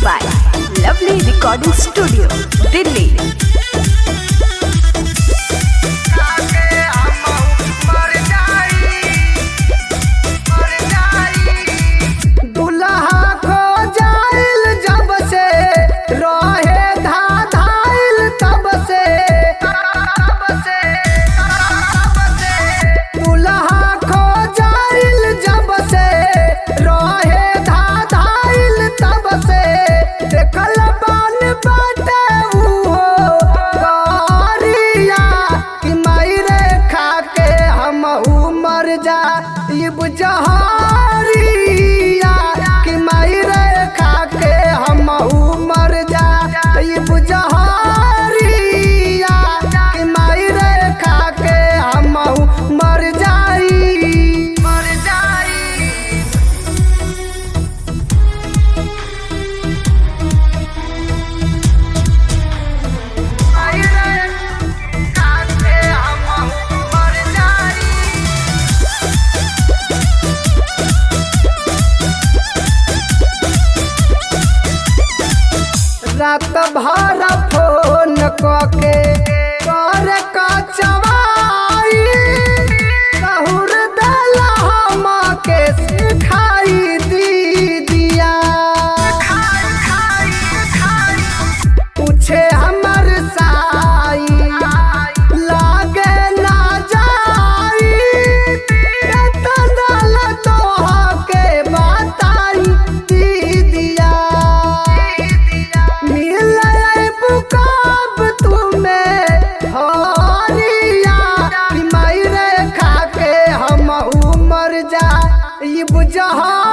by Lovely Recording Studio, Delhi. जहरिया कि मायरे खा के हम मर जाई जहरिया कि मायरे खा के हम मर जाई रात भर फोन के कर कचवाई कहूर दला हम के सिखाई दीदिया पूछे हमर साई लागे ना जाई दल तोह के बताई दीदिया जहाँ